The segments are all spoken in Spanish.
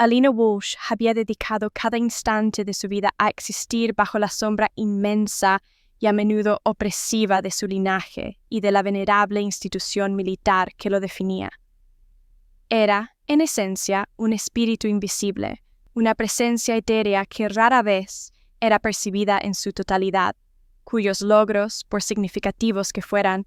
Alina Walsh había dedicado cada instante de su vida a existir bajo la sombra inmensa y a menudo opresiva de su linaje y de la venerable institución militar que lo definía. Era, en esencia, un espíritu invisible, una presencia etérea que rara vez era percibida en su totalidad, cuyos logros, por significativos que fueran,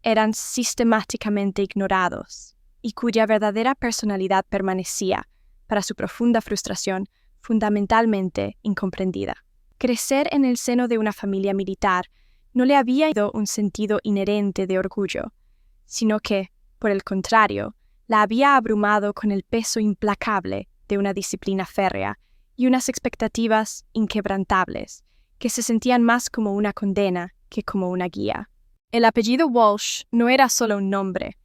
eran sistemáticamente ignorados, y cuya verdadera personalidad permanecía, para su profunda frustración, fundamentalmente incomprendida. Crecer en el seno de una familia militar no le había dado un sentido inherente de orgullo, sino que, por el contrario, la había abrumado con el peso implacable de una disciplina férrea y unas expectativas inquebrantables, que se sentían más como una condena que como una guía. El apellido Walsh no era solo un nombre,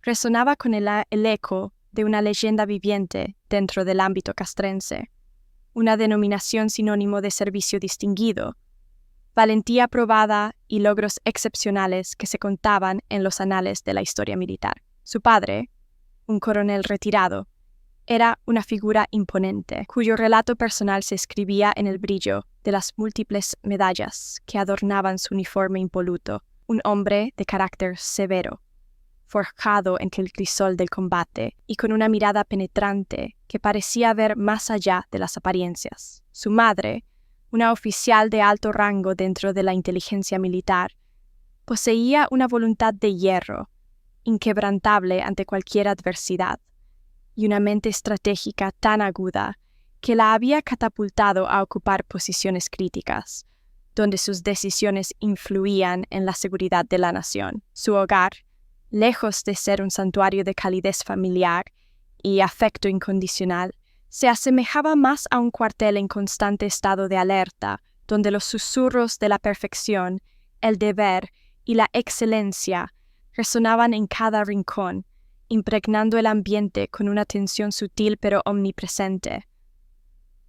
resonaba con el eco de una leyenda viviente dentro del ámbito castrense, una denominación sinónimo de servicio distinguido, valentía probada y logros excepcionales que se contaban en los anales de la historia militar. Su padre, un coronel retirado, era una figura imponente, cuyo relato personal se escribía en el brillo de las múltiples medallas que adornaban su uniforme impoluto, un hombre de carácter severo, forjado entre el crisol del combate y con una mirada penetrante que parecía ver más allá de las apariencias. Su madre, una oficial de alto rango dentro de la inteligencia militar, poseía una voluntad de hierro, inquebrantable ante cualquier adversidad, y una mente estratégica tan aguda que la había catapultado a ocupar posiciones críticas, donde sus decisiones influían en la seguridad de la nación. Su hogar, lejos de ser un santuario de calidez familiar y afecto incondicional, se asemejaba más a un cuartel en constante estado de alerta, donde los susurros de la perfección, el deber y la excelencia resonaban en cada rincón, impregnando el ambiente con una tensión sutil pero omnipresente.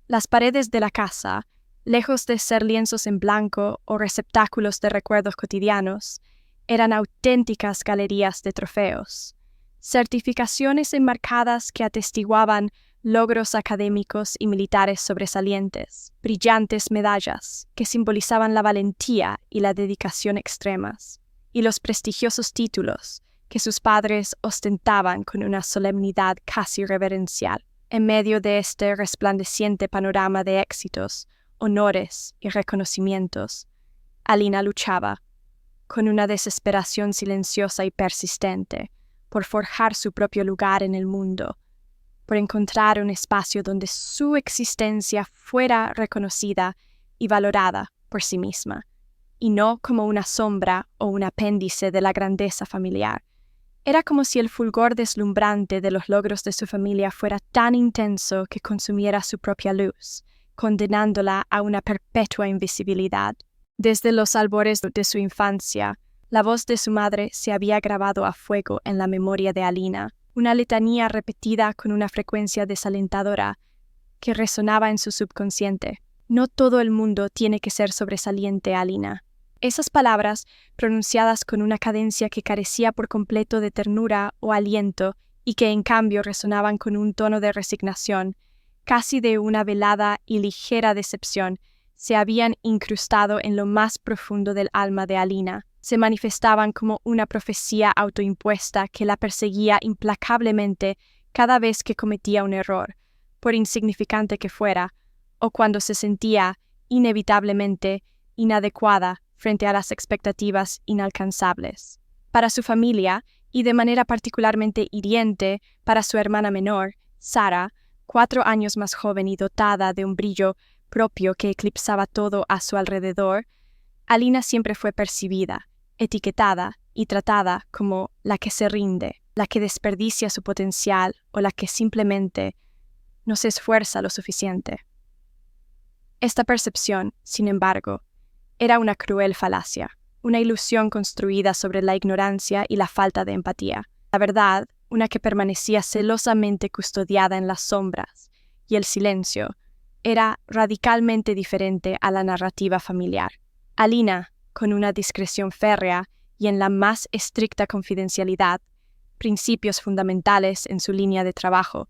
Las paredes de la casa, lejos de ser lienzos en blanco o receptáculos de recuerdos cotidianos, eran auténticas galerías de trofeos, certificaciones enmarcadas que atestiguaban logros académicos y militares sobresalientes, brillantes medallas que simbolizaban la valentía y la dedicación extremas, y los prestigiosos títulos que sus padres ostentaban con una solemnidad casi reverencial. En medio de este resplandeciente panorama de éxitos, honores y reconocimientos, Alina luchaba, con una desesperación silenciosa y persistente, por forjar su propio lugar en el mundo, por encontrar un espacio donde su existencia fuera reconocida y valorada por sí misma, y no como una sombra o un apéndice de la grandeza familiar. Era como si el fulgor deslumbrante de los logros de su familia fuera tan intenso que consumiera su propia luz, condenándola a una perpetua invisibilidad. Desde los albores de su infancia, la voz de su madre se había grabado a fuego en la memoria de Alina, una letanía repetida con una frecuencia desalentadora que resonaba en su subconsciente. No todo el mundo tiene que ser sobresaliente, Alina. Esas palabras, pronunciadas con una cadencia que carecía por completo de ternura o aliento y que en cambio resonaban con un tono de resignación, casi de una velada y ligera decepción, se habían incrustado en lo más profundo del alma de Alina. Se manifestaban como una profecía autoimpuesta que la perseguía implacablemente cada vez que cometía un error, por insignificante que fuera, o cuando se sentía, inevitablemente, inadecuada frente a las expectativas inalcanzables. Para su familia, y de manera particularmente hiriente para su hermana menor, Sara, 4 años más joven y dotada de un brillo propio que eclipsaba todo a su alrededor, Alina siempre fue percibida, etiquetada y tratada como la que se rinde, la que desperdicia su potencial o la que simplemente no se esfuerza lo suficiente. Esta percepción, sin embargo, era una cruel falacia, una ilusión construida sobre la ignorancia y la falta de empatía. La verdad, una que permanecía celosamente custodiada en las sombras y el silencio, era radicalmente diferente a la narrativa familiar. Alina, con una discreción férrea y en la más estricta confidencialidad, principios fundamentales en su línea de trabajo,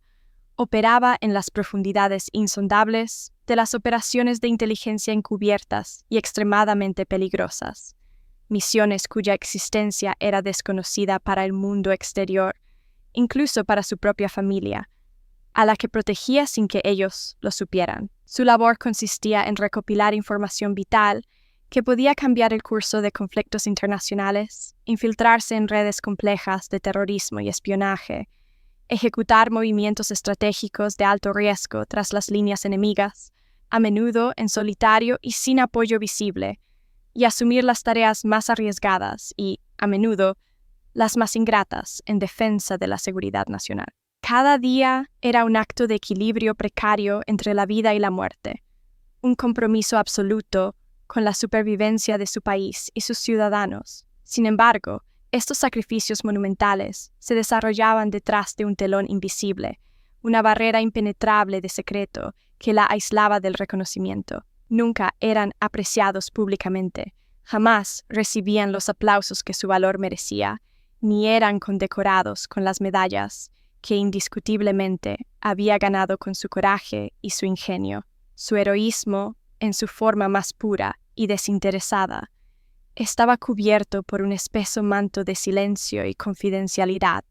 Operaba en las profundidades insondables de las operaciones de inteligencia encubiertas y extremadamente peligrosas, misiones cuya existencia era desconocida para el mundo exterior, incluso para su propia familia, a la que protegía sin que ellos lo supieran. Su labor consistía en recopilar información vital que podía cambiar el curso de conflictos internacionales, infiltrarse en redes complejas de terrorismo y espionaje, ejecutar movimientos estratégicos de alto riesgo tras las líneas enemigas, a menudo en solitario y sin apoyo visible, y asumir las tareas más arriesgadas y, a menudo, las más ingratas en defensa de la seguridad nacional. Cada día era un acto de equilibrio precario entre la vida y la muerte, un compromiso absoluto con la supervivencia de su país y sus ciudadanos. Sin embargo, estos sacrificios monumentales se desarrollaban detrás de un telón invisible, una barrera impenetrable de secreto que la aislaba del reconocimiento. Nunca eran apreciados públicamente, jamás recibían los aplausos que su valor merecía, ni eran condecorados con las medallas que indiscutiblemente había ganado con su coraje y su ingenio. Su heroísmo, en su forma más pura y desinteresada, estaba cubierto por un espeso manto de silencio y confidencialidad,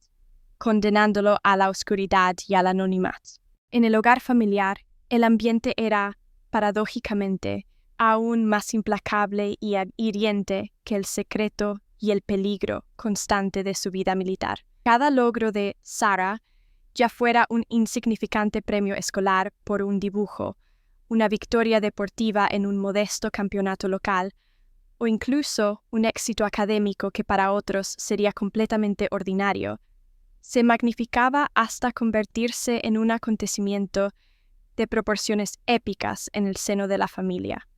condenándolo a la oscuridad y al anonimato. En el hogar familiar, el ambiente era, paradójicamente, aún más implacable y hiriente que el secreto y el peligro constante de su vida militar. Cada logro de Sarah, ya fuera un insignificante premio escolar por un dibujo, una victoria deportiva en un modesto campeonato local, o incluso un éxito académico que para otros sería completamente ordinario, se magnificaba hasta convertirse en un acontecimiento de proporciones épicas en el seno de la familia.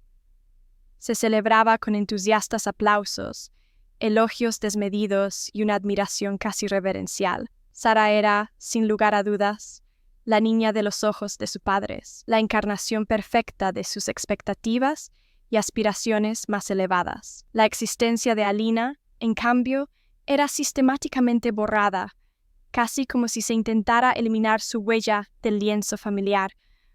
Se celebraba con entusiastas aplausos, elogios desmedidos y una admiración casi reverencial. Sarah era, sin lugar a dudas, la niña de los ojos de sus padres, la encarnación perfecta de sus expectativas y aspiraciones más elevadas. La existencia de Alina, en cambio, era sistemáticamente borrada, casi como si se intentara eliminar su huella del lienzo familiar,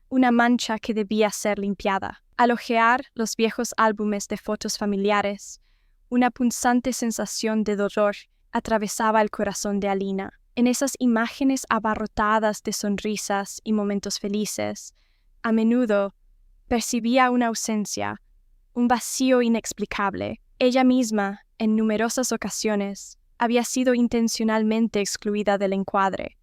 una mancha que debía ser limpiada. Al hojear los viejos álbumes de fotos familiares, una punzante sensación de dolor atravesaba el corazón de Alina. En esas imágenes abarrotadas de sonrisas y momentos felices, a menudo percibía una ausencia, un vacío inexplicable. Ella misma, en numerosas ocasiones, había sido intencionalmente excluida del encuadre,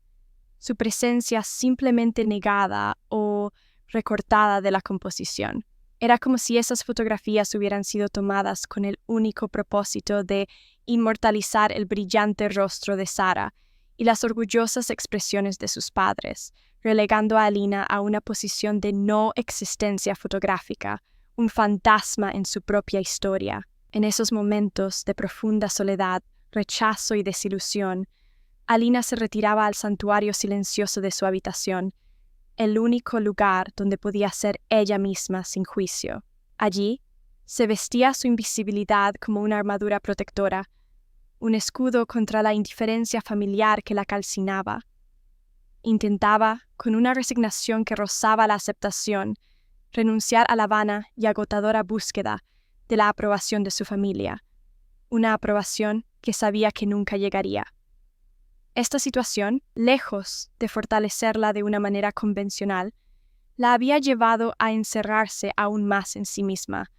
su presencia simplemente negada o recortada de la composición. Era como si esas fotografías hubieran sido tomadas con el único propósito de inmortalizar el brillante rostro de Sarah y las orgullosas expresiones de sus padres, relegando a Alina a una posición de no existencia fotográfica, un fantasma en su propia historia. En esos momentos de profunda soledad, rechazo y desilusión, Alina se retiraba al santuario silencioso de su habitación, el único lugar donde podía ser ella misma sin juicio. Allí, se vestía su invisibilidad como una armadura protectora, un escudo contra la indiferencia familiar que la calcinaba. Intentaba, con una resignación que rozaba la aceptación, renunciar a la vana y agotadora búsqueda de la aprobación de su familia, una aprobación que sabía que nunca llegaría. Esta situación, lejos de fortalecerla de una manera convencional, la había llevado a encerrarse aún más en sí misma,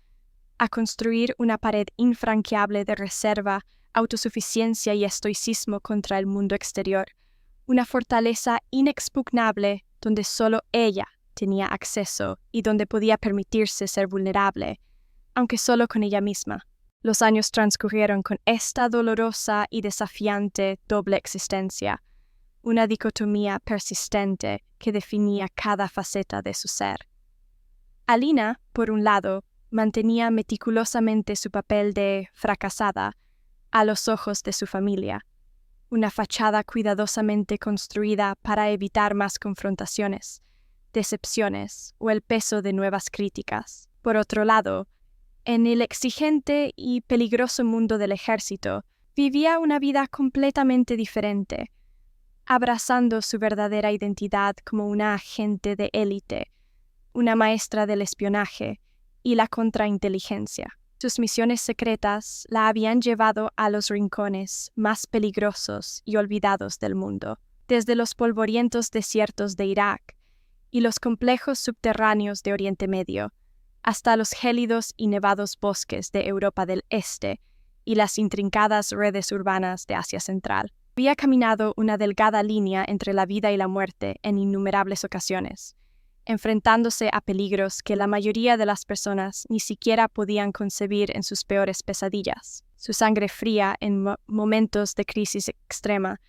a construir una pared infranqueable de reserva, autosuficiencia y estoicismo contra el mundo exterior, una fortaleza inexpugnable donde solo ella tenía acceso y donde podía permitirse ser vulnerable, aunque solo con ella misma. Los años transcurrieron con esta dolorosa y desafiante doble existencia, una dicotomía persistente que definía cada faceta de su ser. Alina, por un lado, mantenía meticulosamente su papel de fracasada a los ojos de su familia, una fachada cuidadosamente construida para evitar más confrontaciones, decepciones o el peso de nuevas críticas. Por otro lado, en el exigente y peligroso mundo del ejército, vivía una vida completamente diferente, abrazando su verdadera identidad como una agente de élite, una maestra del espionaje y la contrainteligencia. Sus misiones secretas la habían llevado a los rincones más peligrosos y olvidados del mundo, desde los polvorientos desiertos de Irak y los complejos subterráneos de Oriente Medio, hasta los gélidos y nevados bosques de Europa del Este y las intrincadas redes urbanas de Asia Central. Había caminado una delgada línea entre la vida y la muerte en innumerables ocasiones, enfrentándose a peligros que la mayoría de las personas ni siquiera podían concebir en sus peores pesadillas. Su sangre fría en momentos de crisis extrema,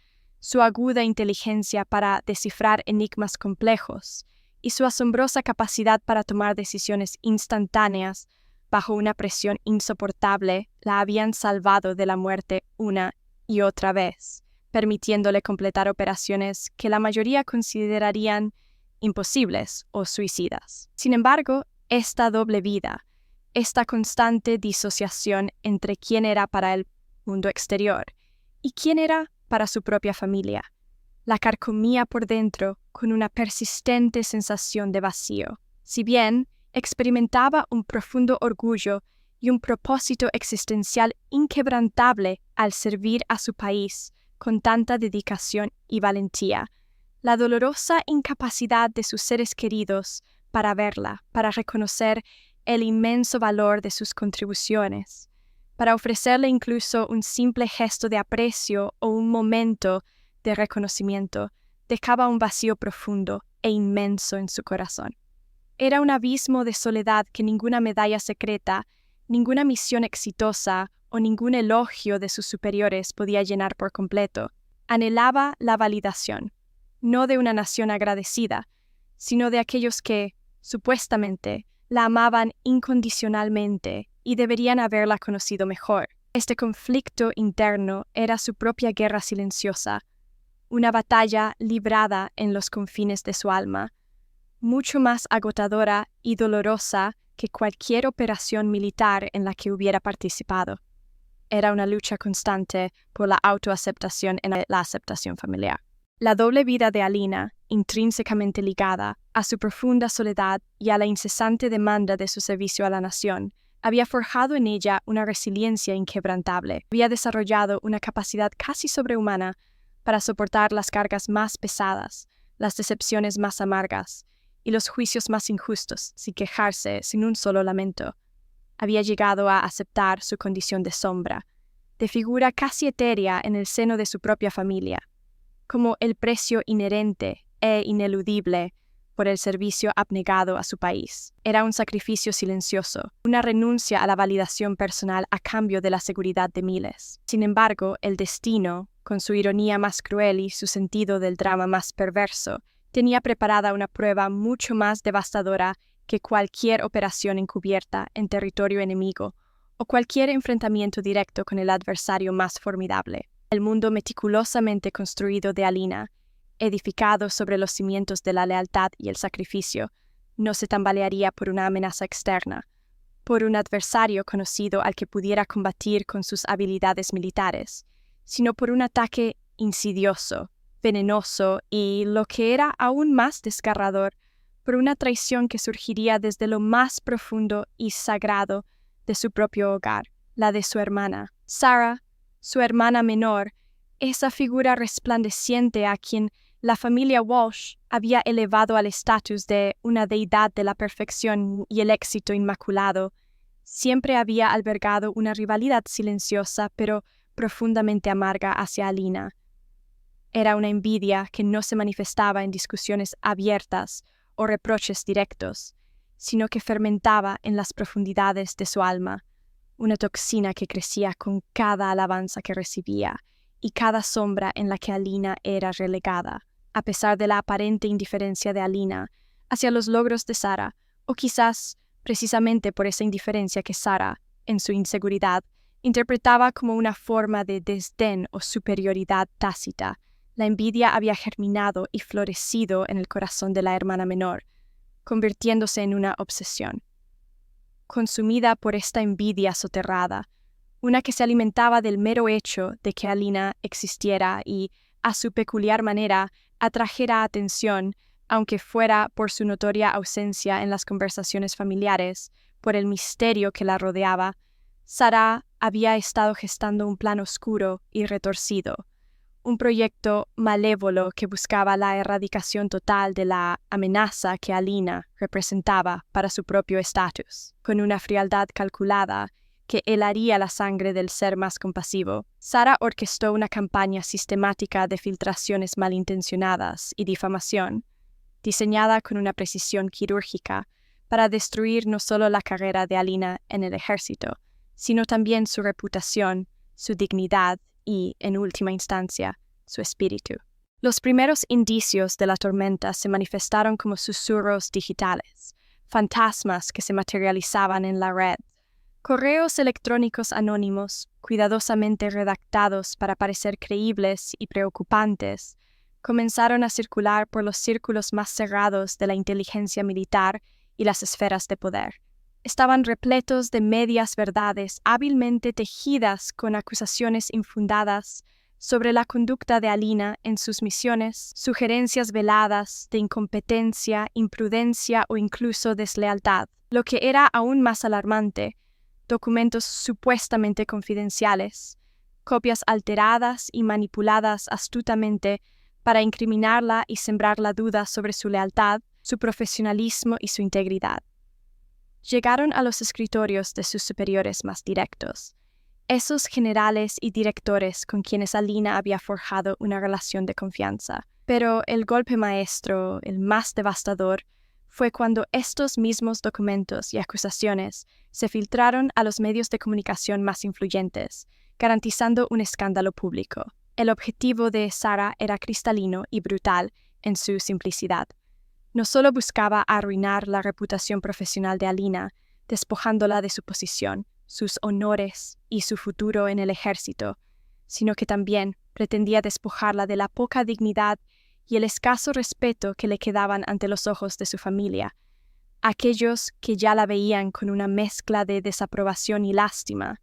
su aguda inteligencia para descifrar enigmas complejos y su asombrosa capacidad para tomar decisiones instantáneas bajo una presión insoportable la habían salvado de la muerte una y otra vez, permitiéndole completar operaciones que la mayoría considerarían imposibles o suicidas. Sin embargo, esta doble vida, esta constante disociación entre quién era para el mundo exterior y quién era para su propia familia, la carcomía por dentro con una persistente sensación de vacío. Si bien experimentaba un profundo orgullo y un propósito existencial inquebrantable al servir a su país con tanta dedicación y valentía, la dolorosa incapacidad de sus seres queridos para verla, para reconocer el inmenso valor de sus contribuciones, para ofrecerle incluso un simple gesto de aprecio o un momento de reconocimiento, dejaba un vacío profundo e inmenso en su corazón. Era un abismo de soledad que ninguna medalla secreta, ninguna misión exitosa o ningún elogio de sus superiores podía llenar por completo. Anhelaba la validación, no de una nación agradecida, sino de aquellos que, supuestamente, la amaban incondicionalmente y deberían haberla conocido mejor. Este conflicto interno era su propia guerra silenciosa, una batalla librada en los confines de su alma, mucho más agotadora y dolorosa que cualquier operación militar en la que hubiera participado. Era una lucha constante por la autoaceptación en la aceptación familiar. La doble vida de Alina, intrínsecamente ligada a su profunda soledad y a la incesante demanda de su servicio a la nación, había forjado en ella una resiliencia inquebrantable. Había desarrollado una capacidad casi sobrehumana para soportar las cargas más pesadas, las decepciones más amargas y los juicios más injustos, sin quejarse, sin un solo lamento. Había llegado a aceptar su condición de sombra, de figura casi etérea en el seno de su propia familia, como el precio inherente e ineludible por el servicio abnegado a su país. Era un sacrificio silencioso, una renuncia a la validación personal a cambio de la seguridad de miles. Sin embargo, el destino, con su ironía más cruel y su sentido del drama más perverso, tenía preparada una prueba mucho más devastadora que cualquier operación encubierta en territorio enemigo o cualquier enfrentamiento directo con el adversario más formidable. El mundo meticulosamente construido de Alina, edificado sobre los cimientos de la lealtad y el sacrificio, no se tambalearía por una amenaza externa, por un adversario conocido al que pudiera combatir con sus habilidades militares, sino por un ataque insidioso, venenoso y, lo que era aún más desgarrador, por una traición que surgiría desde lo más profundo y sagrado de su propio hogar, la de su hermana. Sarah, su hermana menor, esa figura resplandeciente a quien la familia Walsh había elevado al estatus de una deidad de la perfección y el éxito inmaculado, siempre había albergado una rivalidad silenciosa pero profundamente amarga hacia Alina. Era una envidia que no se manifestaba en discusiones abiertas o reproches directos, sino que fermentaba en las profundidades de su alma, una toxina que crecía con cada alabanza que recibía y cada sombra en la que Alina era relegada. A pesar de la aparente indiferencia de Alina hacia los logros de Sarah, o quizás precisamente por esa indiferencia que Sarah, en su inseguridad, interpretaba como una forma de desdén o superioridad tácita, la envidia había germinado y florecido en el corazón de la hermana menor, convirtiéndose en una obsesión. Consumida por esta envidia soterrada, una que se alimentaba del mero hecho de que Alina existiera y, a su peculiar manera, atrajera atención, aunque fuera por su notoria ausencia en las conversaciones familiares, por el misterio que la rodeaba, Sara había estado gestando un plan oscuro y retorcido, un proyecto malévolo que buscaba la erradicación total de la amenaza que Alina representaba para su propio estatus. Con una frialdad calculada que helaría la sangre del ser más compasivo, Sara orquestó una campaña sistemática de filtraciones malintencionadas y difamación, diseñada con una precisión quirúrgica para destruir no solo la carrera de Alina en el ejército, sino también su reputación, su dignidad y, en última instancia, su espíritu. Los primeros indicios de la tormenta se manifestaron como susurros digitales, fantasmas que se materializaban en la red, correos electrónicos anónimos, cuidadosamente redactados para parecer creíbles y preocupantes, comenzaron a circular por los círculos más cerrados de la inteligencia militar y las esferas de poder. Estaban repletos de medias verdades hábilmente tejidas con acusaciones infundadas sobre la conducta de Alina en sus misiones, sugerencias veladas de incompetencia, imprudencia o incluso deslealtad. Lo que era aún más alarmante, documentos supuestamente confidenciales, copias alteradas y manipuladas astutamente para incriminarla y sembrar la duda sobre su lealtad, su profesionalismo y su integridad. Llegaron a los escritorios de sus superiores más directos, esos generales y directores con quienes Alina había forjado una relación de confianza. Pero el golpe maestro, el más devastador, fue cuando estos mismos documentos y acusaciones se filtraron a los medios de comunicación más influyentes, garantizando un escándalo público. El objetivo de Sara era cristalino y brutal en su simplicidad. No solo buscaba arruinar la reputación profesional de Alina, despojándola de su posición, sus honores y su futuro en el ejército, sino que también pretendía despojarla de la poca dignidad y el escaso respeto que le quedaban ante los ojos de su familia, aquellos que ya la veían con una mezcla de desaprobación y lástima.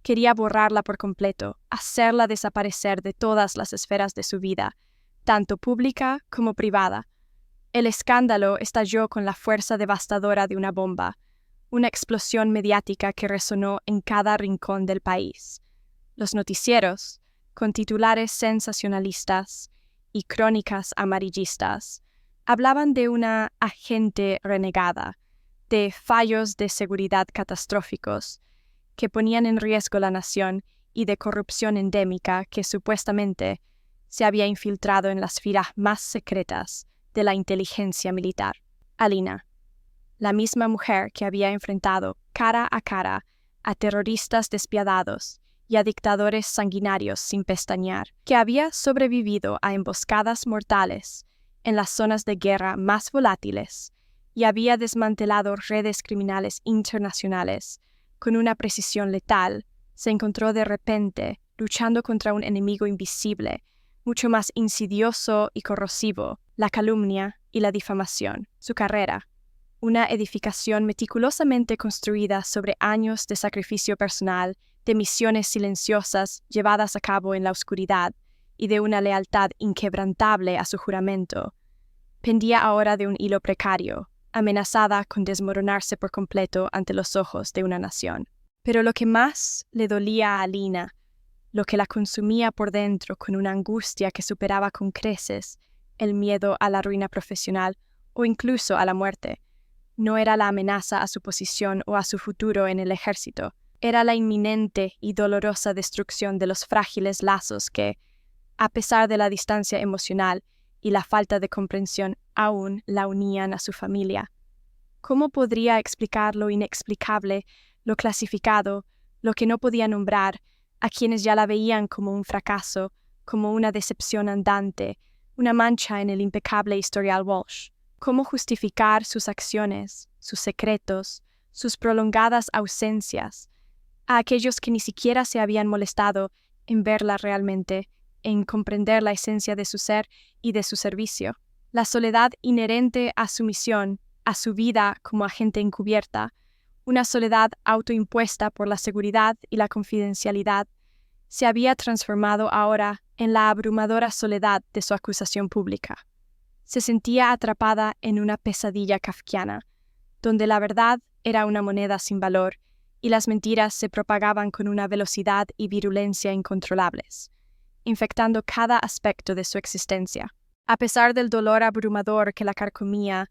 Quería borrarla por completo, hacerla desaparecer de todas las esferas de su vida, tanto pública como privada. El escándalo estalló con la fuerza devastadora de una bomba, una explosión mediática que resonó en cada rincón del país. Los noticieros, con titulares sensacionalistas y crónicas amarillistas, hablaban de una agente renegada, de fallos de seguridad catastróficos que ponían en riesgo la nación y de corrupción endémica que supuestamente se había infiltrado en las filas más secretas de la inteligencia militar. Alina, la misma mujer que había enfrentado cara a terroristas despiadados y a dictadores sanguinarios sin pestañear, que había sobrevivido a emboscadas mortales en las zonas de guerra más volátiles y había desmantelado redes criminales internacionales con una precisión letal, se encontró de repente luchando contra un enemigo invisible, mucho más insidioso y corrosivo, la calumnia y la difamación. Su carrera, una edificación meticulosamente construida sobre años de sacrificio personal, de misiones silenciosas llevadas a cabo en la oscuridad y de una lealtad inquebrantable a su juramento, pendía ahora de un hilo precario, amenazada con desmoronarse por completo ante los ojos de una nación. Pero lo que más le dolía a Alina, lo que la consumía por dentro con una angustia que superaba con creces el miedo a la ruina profesional o incluso a la muerte, no era la amenaza a su posición o a su futuro en el ejército, era la inminente y dolorosa destrucción de los frágiles lazos que, a pesar de la distancia emocional y la falta de comprensión, aún la unían a su familia. ¿Cómo podría explicar lo inexplicable, lo clasificado, lo que no podía nombrar, a quienes ya la veían como un fracaso, como una decepción andante, una mancha en el impecable historial Walsh? ¿Cómo justificar sus acciones, sus secretos, sus prolongadas ausencias, a aquellos que ni siquiera se habían molestado en verla realmente, en comprender la esencia de su ser y de su servicio? La soledad inherente a su misión, a su vida como agente encubierta, una soledad autoimpuesta por la seguridad y la confidencialidad, se había transformado ahora en la abrumadora soledad de su acusación pública. Se sentía atrapada en una pesadilla kafkiana, donde la verdad era una moneda sin valor y las mentiras se propagaban con una velocidad y virulencia incontrolables, infectando cada aspecto de su existencia. A pesar del dolor abrumador que la carcomía,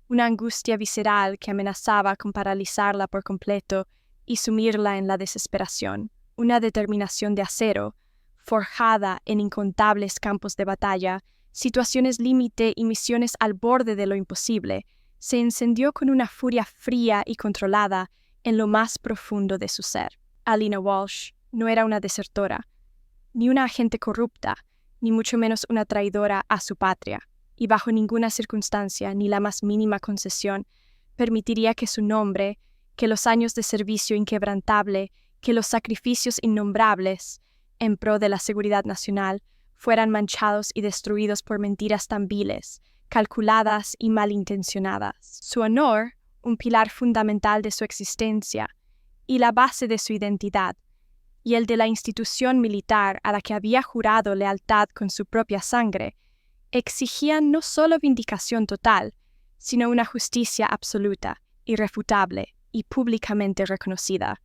una angustia visceral que amenazaba con paralizarla por completo y sumirla en la desesperación, una determinación de acero, forjada en incontables campos de batalla, situaciones límite y misiones al borde de lo imposible, se encendió con una furia fría y controlada en lo más profundo de su ser. Alina Walsh no era una desertora, ni una agente corrupta, ni mucho menos una traidora a su patria, y bajo ninguna circunstancia ni la más mínima concesión permitiría que su nombre, que los años de servicio inquebrantable, que los sacrificios innombrables en pro de la seguridad nacional fueran manchados y destruidos por mentiras tan viles, calculadas y malintencionadas. Su honor, un pilar fundamental de su existencia y la base de su identidad, y el de la institución militar a la que había jurado lealtad con su propia sangre, exigían no solo vindicación total, sino una justicia absoluta, irrefutable y públicamente reconocida.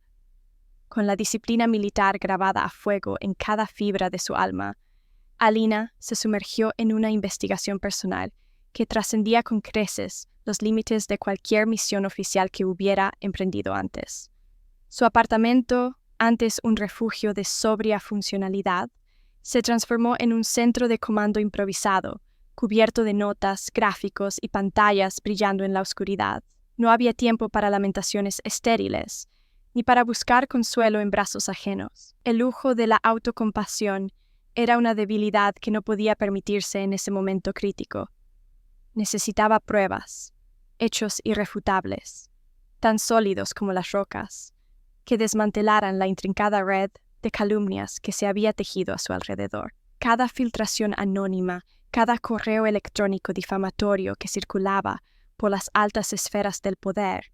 Con la disciplina militar grabada a fuego en cada fibra de su alma, Alina se sumergió en una investigación personal que trascendía con creces los límites de cualquier misión oficial que hubiera emprendido antes. Su apartamento, antes un refugio de sobria funcionalidad, se transformó en un centro de comando improvisado, cubierto de notas, gráficos y pantallas brillando en la oscuridad. No había tiempo para lamentaciones estériles, ni para buscar consuelo en brazos ajenos. El lujo de la autocompasión era una debilidad que no podía permitirse en ese momento crítico. Necesitaba pruebas, hechos irrefutables, tan sólidos como las rocas, que desmantelaran la intrincada red de calumnias que se había tejido a su alrededor. Cada filtración anónima, cada correo electrónico difamatorio que circulaba por las altas esferas del poder,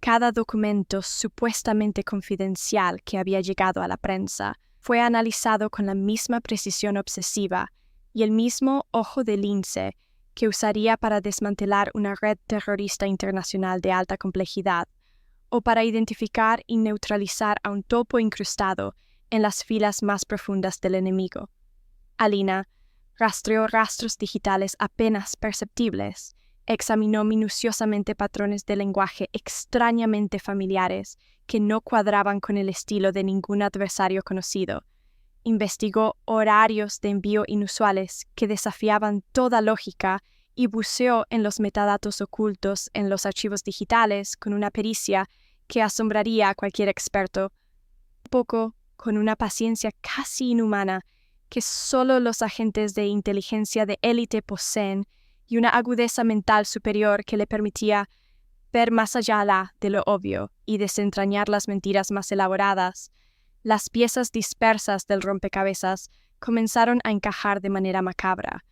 cada documento supuestamente confidencial que había llegado a la prensa, fue analizado con la misma precisión obsesiva y el mismo ojo de lince que usaría para desmantelar una red terrorista internacional de alta complejidad, o para identificar y neutralizar a un topo incrustado en las filas más profundas del enemigo. Alina rastreó rastros digitales apenas perceptibles, examinó minuciosamente patrones de lenguaje extrañamente familiares que no cuadraban con el estilo de ningún adversario conocido, investigó horarios de envío inusuales que desafiaban toda lógica y buceó en los metadatos ocultos en los archivos digitales con una pericia que asombraría a cualquier experto, poco con una paciencia casi inhumana que solo los agentes de inteligencia de élite poseen y una agudeza mental superior que le permitía ver más allá de lo obvio y desentrañar las mentiras más elaboradas. Las piezas dispersas del rompecabezas comenzaron a encajar de manera macabra,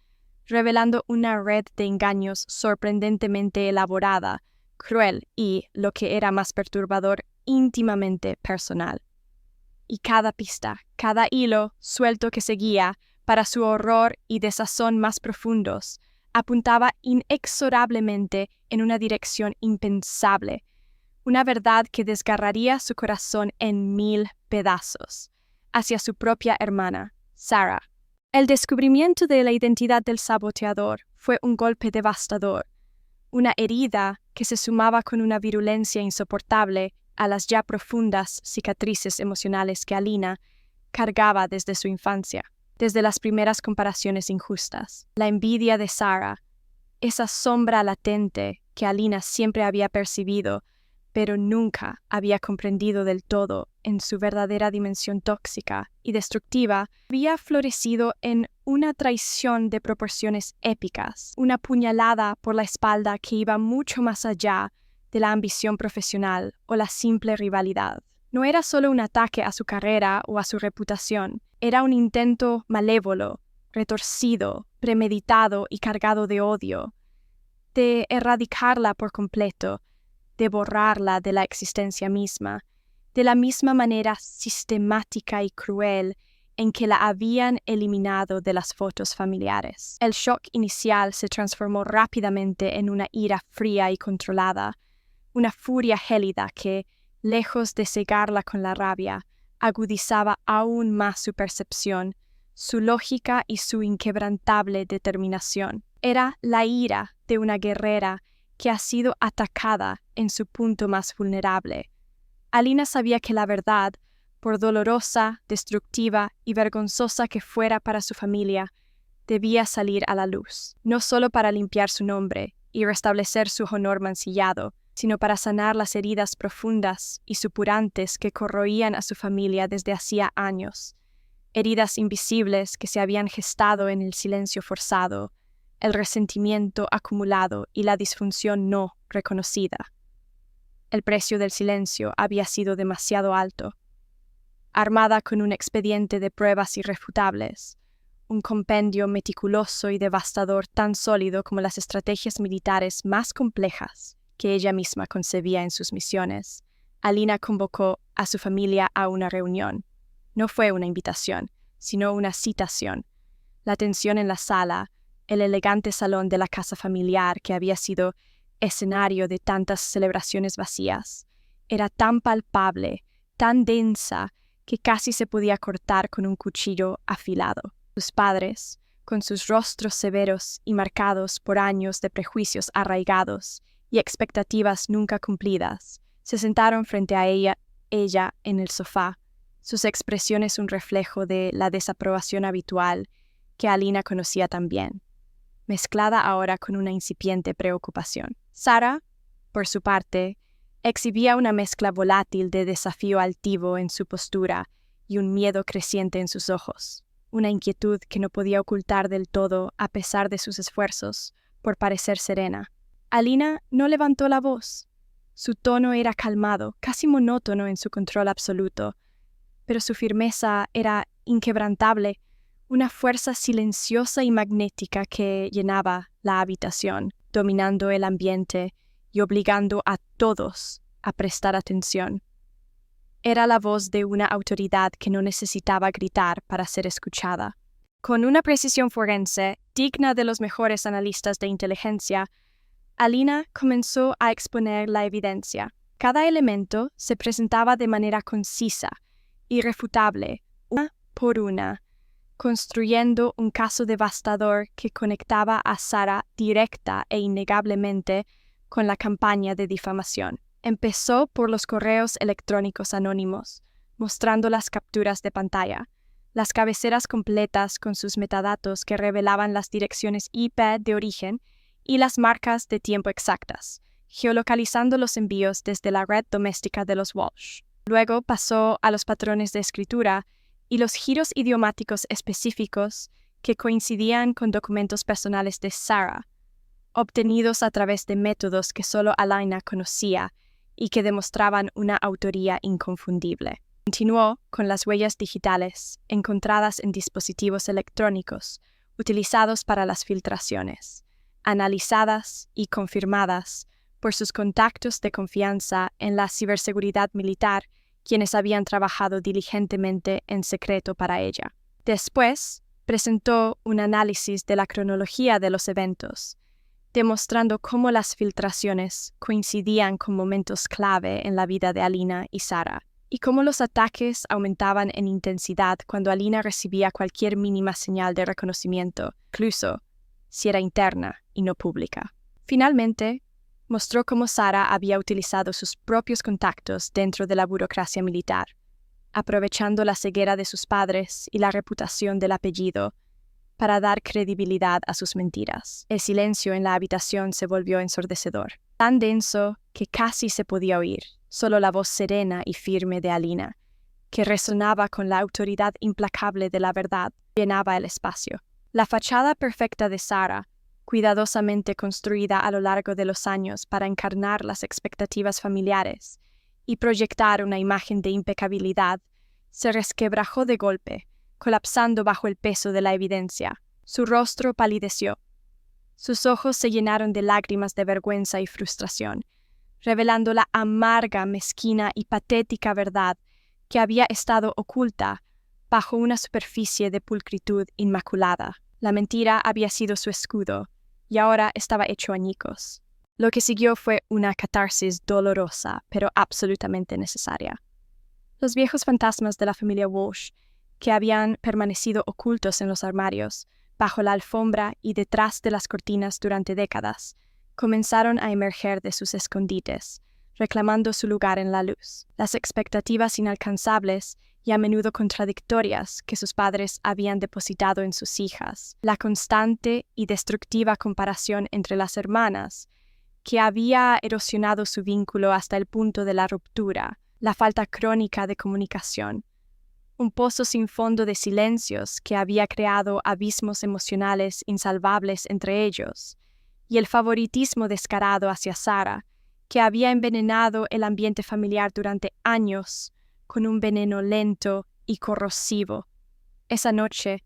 revelando una red de engaños sorprendentemente elaborada, cruel y, lo que era más perturbador, íntimamente personal. Y cada pista, cada hilo suelto que seguía, para su horror y desazón más profundos, apuntaba inexorablemente en una dirección impensable, una verdad que desgarraría su corazón en 1000 pedazos, hacia su propia hermana, Sarah. El descubrimiento de la identidad del saboteador fue un golpe devastador, una herida que se sumaba con una virulencia insoportable a las ya profundas cicatrices emocionales que Alina cargaba desde su infancia, desde las primeras comparaciones injustas. La envidia de Sarah, esa sombra latente que Alina siempre había percibido, pero nunca había comprendido del todo en su verdadera dimensión tóxica y destructiva, había florecido en una traición de proporciones épicas, una puñalada por la espalda que iba mucho más allá de la ambición profesional o la simple rivalidad. No era solo un ataque a su carrera o a su reputación, era un intento malévolo, retorcido, premeditado y cargado de odio, de erradicarla por completo, de borrarla de la existencia misma, de la misma manera sistemática y cruel en que la habían eliminado de las fotos familiares. El shock inicial se transformó rápidamente en una ira fría y controlada, una furia gélida que, lejos de cegarla con la rabia, agudizaba aún más su percepción, su lógica y su inquebrantable determinación. Era la ira de una guerrera que ha sido atacada en su punto más vulnerable. Alina sabía que la verdad, por dolorosa, destructiva y vergonzosa que fuera para su familia, debía salir a la luz, no solo para limpiar su nombre y restablecer su honor mancillado, sino para sanar las heridas profundas y supurantes que corroían a su familia desde hacía años, heridas invisibles que se habían gestado en el silencio forzado, el resentimiento acumulado y la disfunción no reconocida. El precio del silencio había sido demasiado alto. Armada con un expediente de pruebas irrefutables, un compendio meticuloso y devastador tan sólido como las estrategias militares más complejas que ella misma concebía en sus misiones, Alina convocó a su familia a una reunión. No fue una invitación, sino una citación. La tensión en la sala, el elegante salón de la casa familiar que había sido escenario de tantas celebraciones vacías, era tan palpable, tan densa, que casi se podía cortar con un cuchillo afilado. Sus padres, con sus rostros severos y marcados por años de prejuicios arraigados y expectativas nunca cumplidas, se sentaron frente a ella en el sofá, sus expresiones un reflejo de la desaprobación habitual que Alina conocía tan bien, mezclada ahora con una incipiente preocupación. Sara, por su parte, exhibía una mezcla volátil de desafío altivo en su postura y un miedo creciente en sus ojos, una inquietud que no podía ocultar del todo a pesar de sus esfuerzos por parecer serena. Alina no levantó la voz. Su tono era calmado, casi monótono en su control absoluto, pero su firmeza era inquebrantable, una fuerza silenciosa y magnética que llenaba la habitación, dominando el ambiente y obligando a todos a prestar atención. Era la voz de una autoridad que no necesitaba gritar para ser escuchada. Con una precisión forense, digna de los mejores analistas de inteligencia, Alina comenzó a exponer la evidencia. Cada elemento se presentaba de manera concisa, irrefutable, una por una, construyendo un caso devastador que conectaba a Sara directa e innegablemente con la campaña de difamación. Empezó por los correos electrónicos anónimos, mostrando las capturas de pantalla, las cabeceras completas con sus metadatos que revelaban las direcciones IP de origen y las marcas de tiempo exactas, geolocalizando los envíos desde la red doméstica de los Walsh. Luego pasó a los patrones de escritura y los giros idiomáticos específicos que coincidían con documentos personales de Sara, obtenidos a través de métodos que solo Alina conocía y que demostraban una autoría inconfundible. Continuó con las huellas digitales encontradas en dispositivos electrónicos utilizados para las filtraciones, analizadas y confirmadas por sus contactos de confianza en la ciberseguridad militar, quienes habían trabajado diligentemente en secreto para ella. Después, presentó un análisis de la cronología de los eventos, demostrando cómo las filtraciones coincidían con momentos clave en la vida de Alina y Sara, y cómo los ataques aumentaban en intensidad cuando Alina recibía cualquier mínima señal de reconocimiento, incluso si era interna y no pública. Finalmente, mostró cómo Sara había utilizado sus propios contactos dentro de la burocracia militar, aprovechando la ceguera de sus padres y la reputación del apellido para dar credibilidad a sus mentiras. El silencio en la habitación se volvió ensordecedor, tan denso que casi se podía oír, solo la voz serena y firme de Alina, que resonaba con la autoridad implacable de la verdad, llenaba el espacio. La fachada perfecta de Sara, cuidadosamente construida a lo largo de los años para encarnar las expectativas familiares y proyectar una imagen de impecabilidad, se resquebrajó de golpe, colapsando bajo el peso de la evidencia. Su rostro palideció. Sus ojos se llenaron de lágrimas de vergüenza y frustración, revelando la amarga, mezquina y patética verdad que había estado oculta bajo una superficie de pulcritud inmaculada. La mentira había sido su escudo, y ahora estaba hecho añicos. Lo que siguió fue una catarsis dolorosa, pero absolutamente necesaria. Los viejos fantasmas de la familia Walsh, que habían permanecido ocultos en los armarios, bajo la alfombra y detrás de las cortinas durante décadas, comenzaron a emerger de sus escondites, reclamando su lugar en la luz. Las expectativas inalcanzables y a menudo contradictorias que sus padres habían depositado en sus hijas, la constante y destructiva comparación entre las hermanas, que había erosionado su vínculo hasta el punto de la ruptura, la falta crónica de comunicación, un pozo sin fondo de silencios que había creado abismos emocionales insalvables entre ellos, y el favoritismo descarado hacia Sarah, que había envenenado el ambiente familiar durante años con un veneno lento y corrosivo. Esa noche,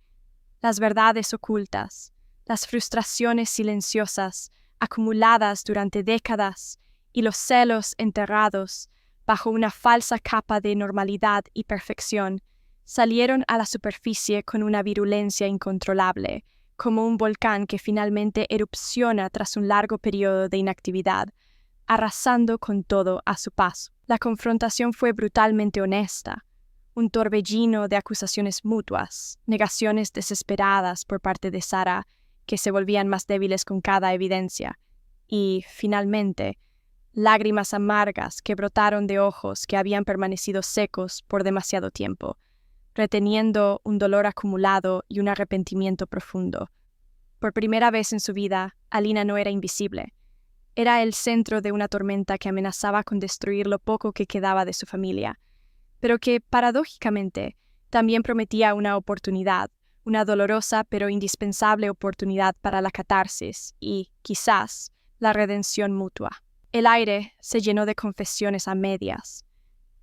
las verdades ocultas, las frustraciones silenciosas, acumuladas durante décadas, y los celos enterrados bajo una falsa capa de normalidad y perfección, salieron a la superficie con una virulencia incontrolable, como un volcán que finalmente erupciona tras un largo periodo de inactividad, arrasando con todo a su paso. La confrontación fue brutalmente honesta, un torbellino de acusaciones mutuas, negaciones desesperadas por parte de Sarah, que se volvían más débiles con cada evidencia, y, finalmente, lágrimas amargas que brotaron de ojos que habían permanecido secos por demasiado tiempo, reteniendo un dolor acumulado y un arrepentimiento profundo. Por primera vez en su vida, Alina no era invisible. Era el centro de una tormenta que amenazaba con destruir lo poco que quedaba de su familia, pero que, paradójicamente, también prometía una oportunidad, una dolorosa pero indispensable oportunidad para la catarsis y, quizás, la redención mutua. El aire se llenó de confesiones a medias,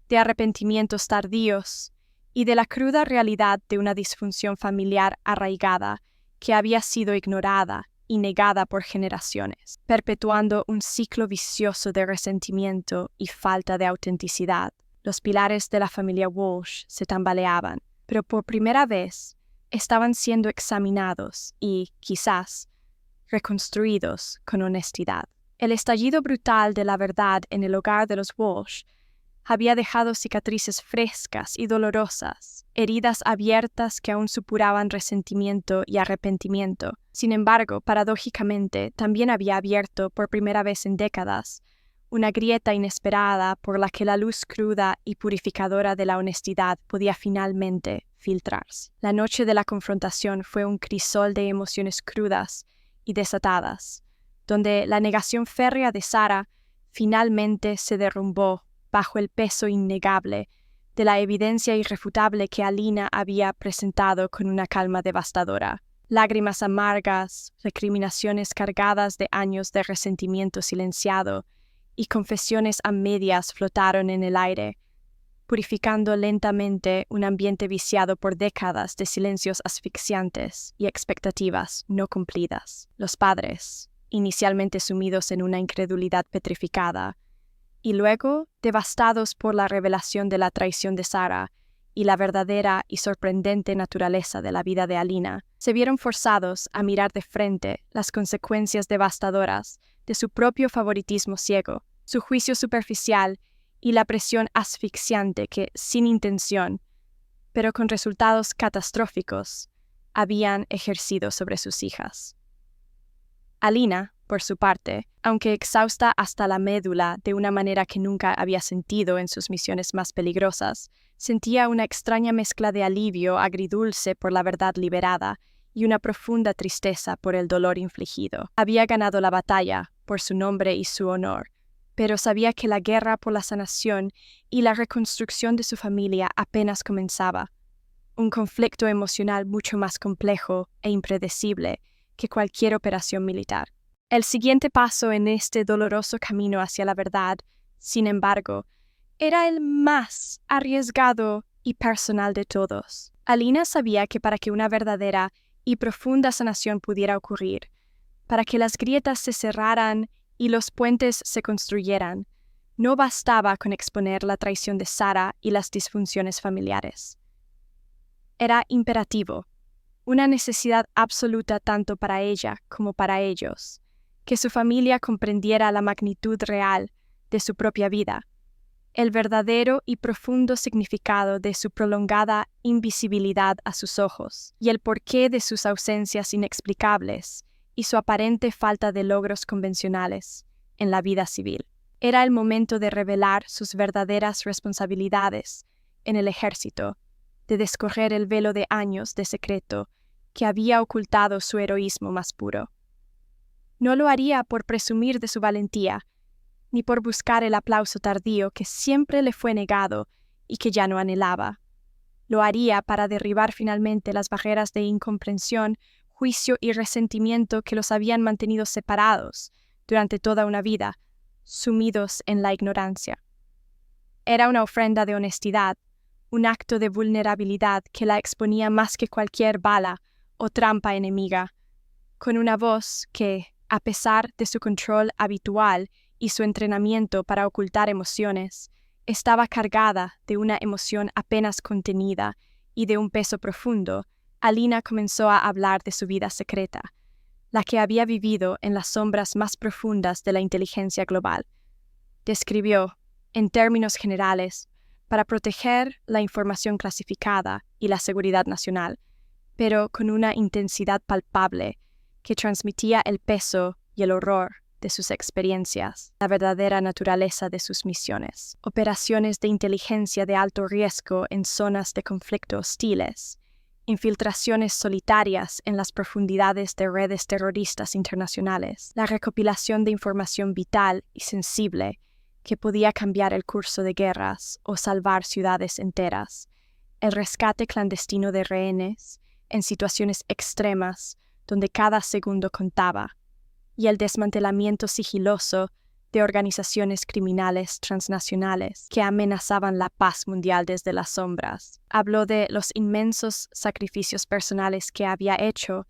de arrepentimientos tardíos y de la cruda realidad de una disfunción familiar arraigada que había sido ignorada y negada por generaciones, perpetuando un ciclo vicioso de resentimiento y falta de autenticidad. Los pilares de la familia Walsh se tambaleaban, pero por primera vez estaban siendo examinados y, quizás, reconstruidos con honestidad. El estallido brutal de la verdad en el hogar de los Walsh había dejado cicatrices frescas y dolorosas, heridas abiertas que aún supuraban resentimiento y arrepentimiento. Sin embargo, paradójicamente, también había abierto, por primera vez en décadas, una grieta inesperada por la que la luz cruda y purificadora de la honestidad podía finalmente filtrarse. La noche de la confrontación fue un crisol de emociones crudas y desatadas, donde la negación férrea de Sarah finalmente se derrumbó bajo el peso innegable de la evidencia irrefutable que Alina había presentado con una calma devastadora. Lágrimas amargas, recriminaciones cargadas de años de resentimiento silenciado y confesiones a medias flotaron en el aire, purificando lentamente un ambiente viciado por décadas de silencios asfixiantes y expectativas no cumplidas. Los padres, inicialmente sumidos en una incredulidad petrificada, y luego, devastados por la revelación de la traición de Sarah y la verdadera y sorprendente naturaleza de la vida de Alina, se vieron forzados a mirar de frente las consecuencias devastadoras de su propio favoritismo ciego, su juicio superficial y la presión asfixiante que, sin intención, pero con resultados catastróficos, habían ejercido sobre sus hijas. Alina, por su parte, aunque exhausta hasta la médula de una manera que nunca había sentido en sus misiones más peligrosas, sentía una extraña mezcla de alivio agridulce por la verdad liberada y una profunda tristeza por el dolor infligido. Había ganado la batalla por su nombre y su honor, pero sabía que la guerra por la sanación y la reconstrucción de su familia apenas comenzaba, un conflicto emocional mucho más complejo e impredecible que cualquier operación militar. El siguiente paso en este doloroso camino hacia la verdad, sin embargo, era el más arriesgado y personal de todos. Alina sabía que para que una verdadera y profunda sanación pudiera ocurrir, para que las grietas se cerraran y los puentes se construyeran, no bastaba con exponer la traición de Sarah y las disfunciones familiares. Era imperativo, una necesidad absoluta tanto para ella como para ellos, que su familia comprendiera la magnitud real de su propia vida, el verdadero y profundo significado de su prolongada invisibilidad a sus ojos, y el porqué de sus ausencias inexplicables y su aparente falta de logros convencionales en la vida civil. Era el momento de revelar sus verdaderas responsabilidades en el ejército, de descorrer el velo de años de secreto que había ocultado su heroísmo más puro. No lo haría por presumir de su valentía, ni por buscar el aplauso tardío que siempre le fue negado y que ya no anhelaba. Lo haría para derribar finalmente las barreras de incomprensión, juicio y resentimiento que los habían mantenido separados durante toda una vida, sumidos en la ignorancia. Era una ofrenda de honestidad, un acto de vulnerabilidad que la exponía más que cualquier bala o trampa enemiga, con una voz que, a pesar de su control habitual y su entrenamiento para ocultar emociones, estaba cargada de una emoción apenas contenida y de un peso profundo. Alina comenzó a hablar de su vida secreta, la que había vivido en las sombras más profundas de la inteligencia global. Describió, en términos generales, para proteger la información clasificada y la seguridad nacional, pero con una intensidad palpable que transmitía el peso y el horror de sus experiencias, la verdadera naturaleza de sus misiones, operaciones de inteligencia de alto riesgo en zonas de conflicto hostiles, infiltraciones solitarias en las profundidades de redes terroristas internacionales, la recopilación de información vital y sensible que podía cambiar el curso de guerras o salvar ciudades enteras, el rescate clandestino de rehenes en situaciones extremas donde cada segundo contaba, y el desmantelamiento sigiloso de organizaciones criminales transnacionales que amenazaban la paz mundial desde las sombras. Habló de los inmensos sacrificios personales que había hecho,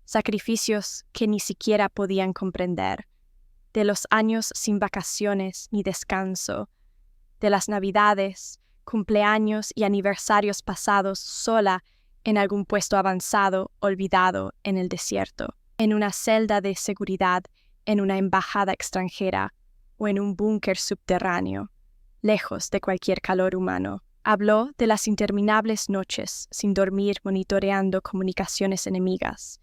sacrificios que ni siquiera podían comprender, de los años sin vacaciones ni descanso, de las navidades, cumpleaños y aniversarios pasados sola en algún puesto avanzado, olvidado en el desierto, en una celda de seguridad, en una embajada extranjera o en un búnker subterráneo, lejos de cualquier calor humano. Habló de las interminables noches sin dormir monitoreando comunicaciones enemigas,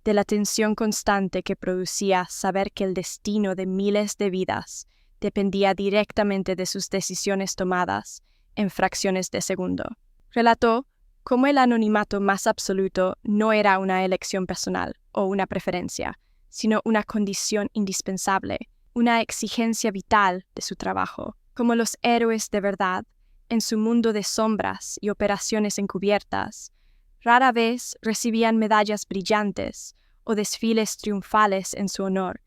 de la tensión constante que producía saber que el destino de miles de vidas dependía directamente de sus decisiones tomadas en fracciones de segundo. Relató cómo el anonimato más absoluto no era una elección personal o una preferencia, sino una condición indispensable, una exigencia vital de su trabajo. Como los héroes de verdad, en su mundo de sombras y operaciones encubiertas, rara vez recibían medallas brillantes o desfiles triunfales en su honor,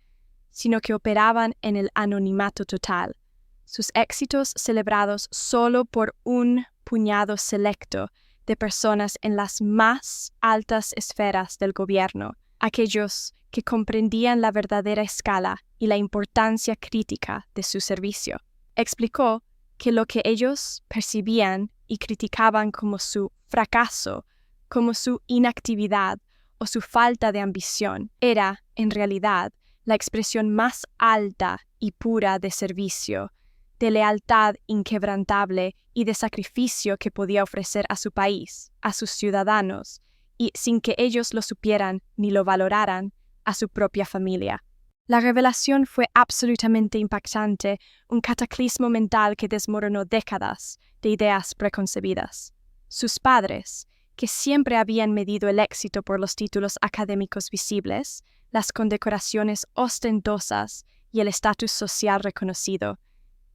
sino que operaban en el anonimato total, sus éxitos celebrados solo por un puñado selecto de personas en las más altas esferas del gobierno, aquellos que comprendían la verdadera escala y la importancia crítica de su servicio. Explicó que lo que ellos percibían y criticaban como su fracaso, como su inactividad o su falta de ambición, era, en realidad, la expresión más alta y pura de servicio, de lealtad inquebrantable y de sacrificio que podía ofrecer a su país, a sus ciudadanos, y sin que ellos lo supieran ni lo valoraran, a su propia familia. La revelación fue absolutamente impactante, un cataclismo mental que desmoronó décadas de ideas preconcebidas. Sus padres, que siempre habían medido el éxito por los títulos académicos visibles, las condecoraciones ostentosas y el estatus social reconocido,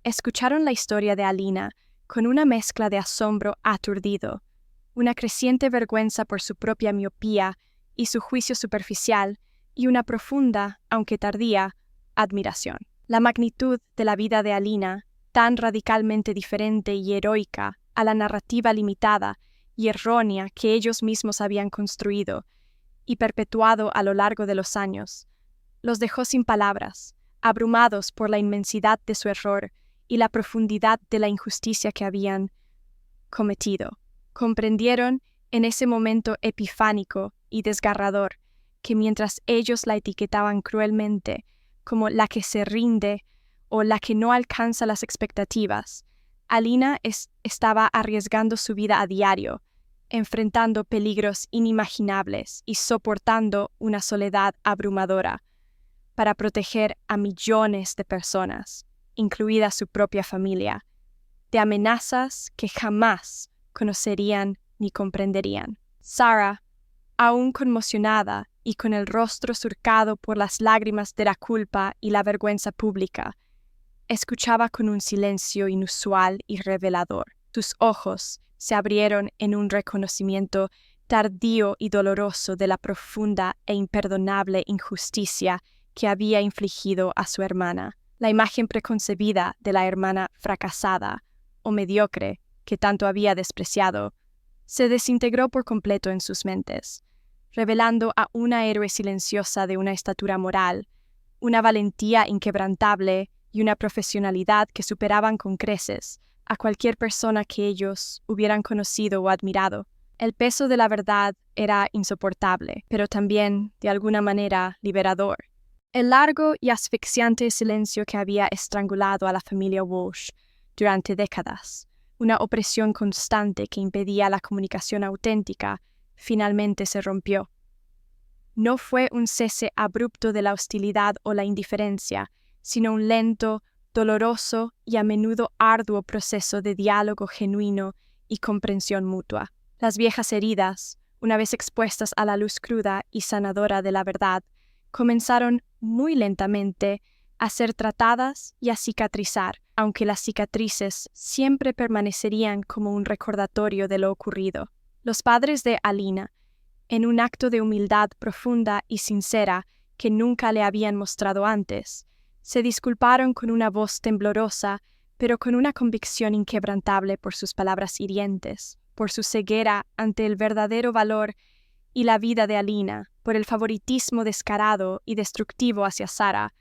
escucharon la historia de Alina con una mezcla de asombro aturdido, una creciente vergüenza por su propia miopía y su juicio superficial, y una profunda, aunque tardía, admiración. La magnitud de la vida de Alina, tan radicalmente diferente y heroica a la narrativa limitada y errónea que ellos mismos habían construido y perpetuado a lo largo de los años, los dejó sin palabras, abrumados por la inmensidad de su error y la profundidad de la injusticia que habían cometido. Comprendieron En ese momento epifánico y desgarrador, que mientras ellos la etiquetaban cruelmente como la que se rinde o la que no alcanza las expectativas, Alina estaba arriesgando su vida a diario, enfrentando peligros inimaginables y soportando una soledad abrumadora para proteger a millones de personas, incluida su propia familia, de amenazas que jamás conocerían ni comprenderían. Sarah, aún conmocionada y con el rostro surcado por las lágrimas de la culpa y la vergüenza pública, escuchaba con un silencio inusual y revelador. Sus ojos se abrieron en un reconocimiento tardío y doloroso de la profunda e imperdonable injusticia que había infligido a su hermana. La imagen preconcebida de la hermana fracasada o mediocre que tanto había despreciado se desintegró por completo en sus mentes, revelando a una héroe silenciosa de una estatura moral, una valentía inquebrantable y una profesionalidad que superaban con creces a cualquier persona que ellos hubieran conocido o admirado. El peso de la verdad era insoportable, pero también, de alguna manera, liberador. El largo y asfixiante silencio que había estrangulado a la familia Walsh durante décadas, una opresión constante que impedía la comunicación auténtica, finalmente se rompió. No fue un cese abrupto de la hostilidad o la indiferencia, sino un lento, doloroso y a menudo arduo proceso de diálogo genuino y comprensión mutua. Las viejas heridas, una vez expuestas a la luz cruda y sanadora de la verdad, comenzaron muy lentamente a ser tratadas y a cicatrizar, aunque las cicatrices siempre permanecerían como un recordatorio de lo ocurrido. Los padres de Alina, en un acto de humildad profunda y sincera que nunca le habían mostrado antes, se disculparon con una voz temblorosa, pero con una convicción inquebrantable por sus palabras hirientes, por su ceguera ante el verdadero valor y la vida de Alina, por el favoritismo descarado y destructivo hacia Sarah,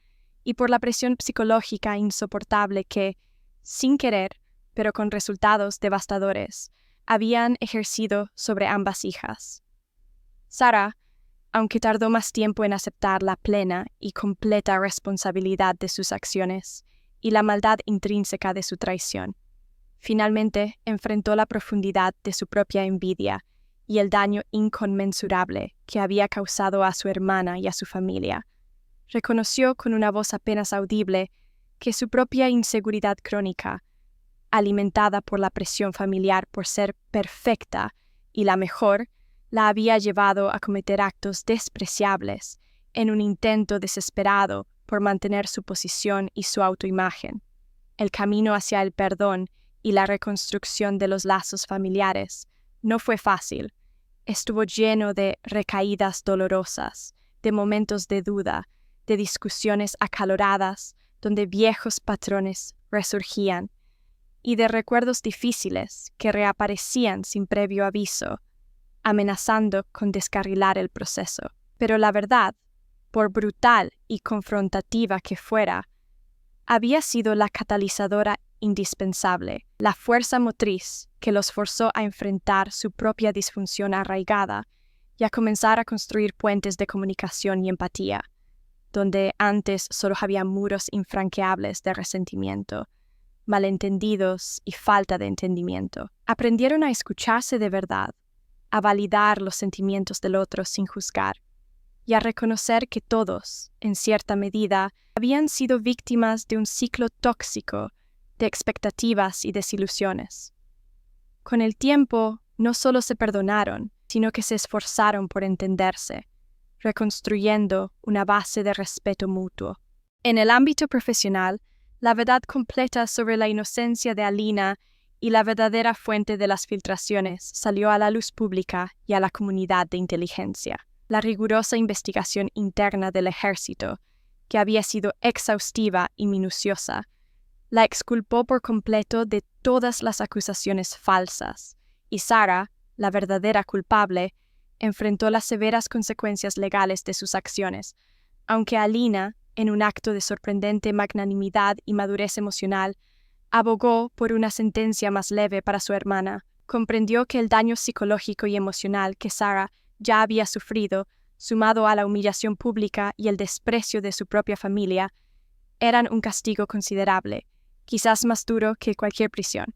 y por la presión psicológica insoportable que, sin querer, pero con resultados devastadores, habían ejercido sobre ambas hijas. Sarah, aunque tardó más tiempo en aceptar la plena y completa responsabilidad de sus acciones y la maldad intrínseca de su traición, finalmente enfrentó la profundidad de su propia envidia y el daño inconmensurable que había causado a su hermana y a su familia. Reconoció con una voz apenas audible que su propia inseguridad crónica, alimentada por la presión familiar por ser perfecta y la mejor, la había llevado a cometer actos despreciables en un intento desesperado por mantener su posición y su autoimagen. El camino hacia el perdón y la reconstrucción de los lazos familiares no fue fácil. Estuvo lleno de recaídas dolorosas, de momentos de duda, de discusiones acaloradas donde viejos patrones resurgían, y de recuerdos difíciles que reaparecían sin previo aviso, amenazando con descarrilar el proceso. Pero la verdad, por brutal y confrontativa que fuera, había sido la catalizadora indispensable, la fuerza motriz que los forzó a enfrentar su propia disfunción arraigada y a comenzar a construir puentes de comunicación y empatía, donde antes solo había muros infranqueables de resentimiento, malentendidos y falta de entendimiento. Aprendieron a escucharse de verdad, a validar los sentimientos del otro sin juzgar, y a reconocer que todos, en cierta medida, habían sido víctimas de un ciclo tóxico de expectativas y desilusiones. Con el tiempo, no solo se perdonaron, sino que se esforzaron por entenderse, reconstruyendo una base de respeto mutuo. En el ámbito profesional, la verdad completa sobre la inocencia de Alina y la verdadera fuente de las filtraciones salió a la luz pública y a la comunidad de inteligencia. La rigurosa investigación interna del ejército, que había sido exhaustiva y minuciosa, la exculpó por completo de todas las acusaciones falsas, y Sarah, la verdadera culpable, enfrentó las severas consecuencias legales de sus acciones, aunque Alina, en un acto de sorprendente magnanimidad y madurez emocional, abogó por una sentencia más leve para su hermana. comprendió que el daño psicológico y emocional que Sarah ya había sufrido, sumado a la humillación pública y el desprecio de su propia familia, eran un castigo considerable, quizás más duro que cualquier prisión.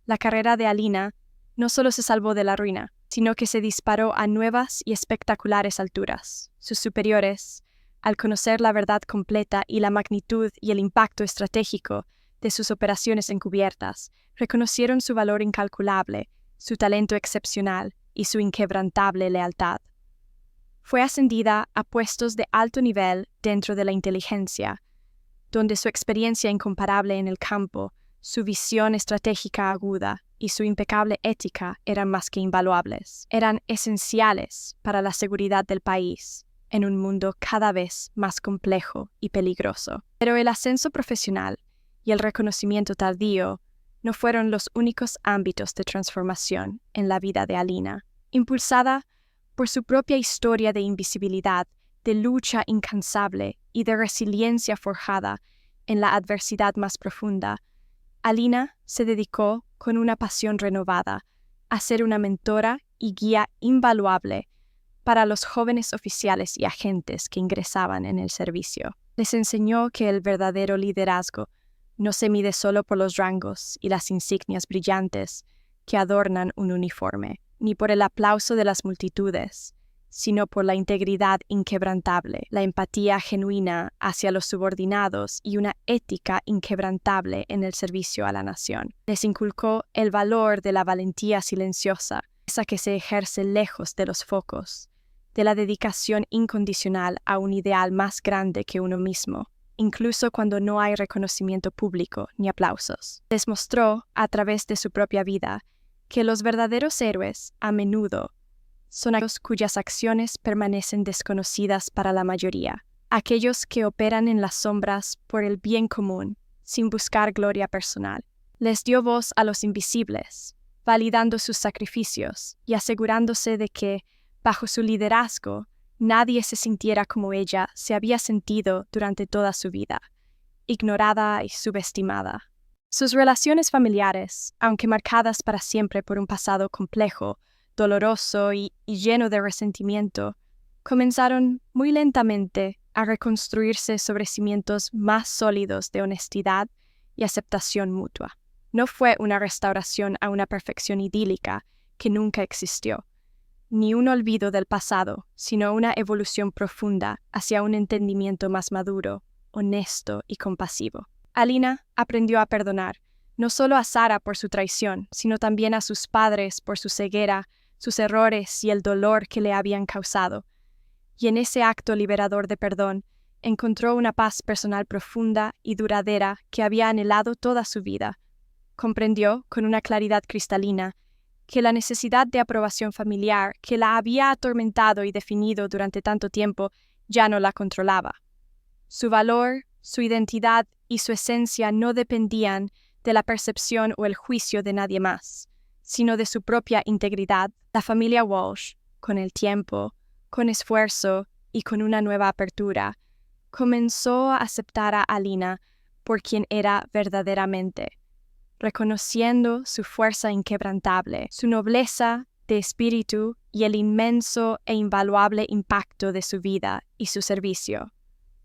La carrera de Alina no solo se salvó de la ruina, sino que se disparó a nuevas y espectaculares alturas. Sus superiores, al conocer la verdad completa y la magnitud y el impacto estratégico de sus operaciones encubiertas, reconocieron su valor incalculable, su talento excepcional y su inquebrantable lealtad. Fue ascendida a puestos de alto nivel dentro de la inteligencia, donde su experiencia incomparable en el campo, su visión estratégica aguda y su impecable ética eran más que invaluables. Eran esenciales para la seguridad del país en un mundo cada vez más complejo y peligroso. Pero el ascenso profesional y el reconocimiento tardío no fueron los únicos ámbitos de transformación en la vida de Alina. Impulsada por su propia historia de invisibilidad, de lucha incansable y de resiliencia forjada en la adversidad más profunda, Alina se dedicó con una pasión renovada a ser una mentora y guía invaluable para los jóvenes oficiales y agentes que ingresaban en el servicio. Les enseñó que el verdadero liderazgo no se mide solo por los rangos y las insignias brillantes que adornan un uniforme, ni por el aplauso de las multitudes, sino por la integridad inquebrantable, la empatía genuina hacia los subordinados y una ética inquebrantable en el servicio a la nación. Les inculcó el valor de la valentía silenciosa, esa que se ejerce lejos de los focos, de la dedicación incondicional a un ideal más grande que uno mismo, incluso cuando no hay reconocimiento público ni aplausos. Les mostró, a través de su propia vida, que los verdaderos héroes, a menudo, son aquellos cuyas acciones permanecen desconocidas para la mayoría, aquellos que operan en las sombras por el bien común, sin buscar gloria personal. Les dio voz a los invisibles, validando sus sacrificios y asegurándose de que, bajo su liderazgo, nadie se sintiera como ella se había sentido durante toda su vida, ignorada y subestimada. Sus relaciones familiares, aunque marcadas para siempre por un pasado complejo, doloroso y lleno de resentimiento, comenzaron muy lentamente a reconstruirse sobre cimientos más sólidos de honestidad y aceptación mutua. No fue una restauración a una perfección idílica que nunca existió, ni un olvido del pasado, sino una evolución profunda hacia un entendimiento más maduro, honesto y compasivo. Alina aprendió a perdonar, no solo a Sarah por su traición, sino también a sus padres por su ceguera, sus errores y el dolor que le habían causado. Y en ese acto liberador de perdón, encontró una paz personal profunda y duradera que había anhelado toda su vida. Comprendió, con una claridad cristalina, que la necesidad de aprobación familiar que la había atormentado y definido durante tanto tiempo ya no la controlaba. Su valor, su identidad y su esencia no dependían de la percepción o el juicio de nadie más, sino de su propia integridad. La familia Walsh, con el tiempo, con esfuerzo y con una nueva apertura, comenzó a aceptar a Alina por quien era verdaderamente, reconociendo su fuerza inquebrantable, su nobleza de espíritu y el inmenso e invaluable impacto de su vida y su servicio.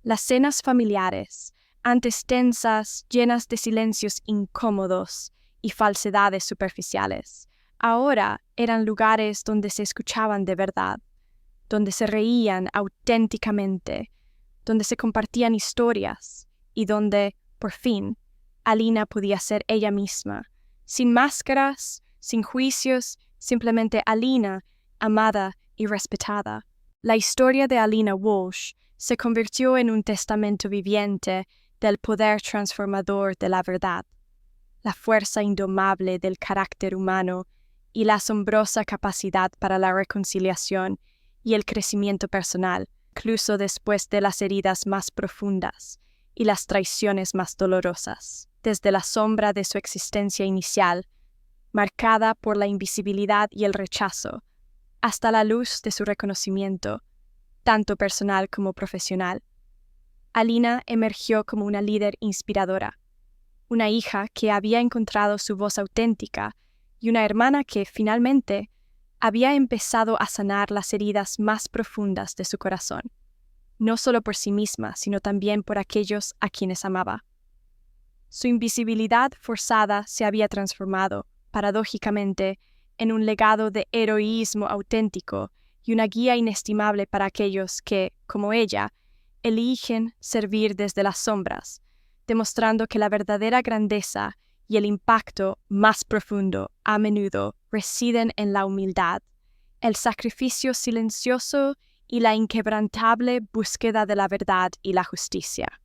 Las cenas familiares, antes tensas, llenas de silencios incómodos y falsedades superficiales, ahora eran lugares donde se escuchaban de verdad, donde se reían auténticamente, donde se compartían historias y donde, por fin, Alina podía ser ella misma, sin máscaras, sin juicios, simplemente Alina, amada y respetada. La historia de Alina Walsh se convirtió en un testamento viviente del poder transformador de la verdad, la fuerza indomable del carácter humano y la asombrosa capacidad para la reconciliación y el crecimiento personal, incluso después de las heridas más profundas y las traiciones más dolorosas. Desde la sombra de su existencia inicial, marcada por la invisibilidad y el rechazo, hasta la luz de su reconocimiento, tanto personal como profesional, Alina emergió como una líder inspiradora, una hija que había encontrado su voz auténtica y una hermana que, finalmente, había empezado a sanar las heridas más profundas de su corazón, no solo por sí misma, sino también por aquellos a quienes amaba. Su invisibilidad forzada se había transformado, paradójicamente, en un legado de heroísmo auténtico y una guía inestimable para aquellos que, como ella, eligen servir desde las sombras, demostrando que la verdadera grandeza y el impacto más profundo a menudo residen en la humildad, el sacrificio silencioso y la inquebrantable búsqueda de la verdad y la justicia.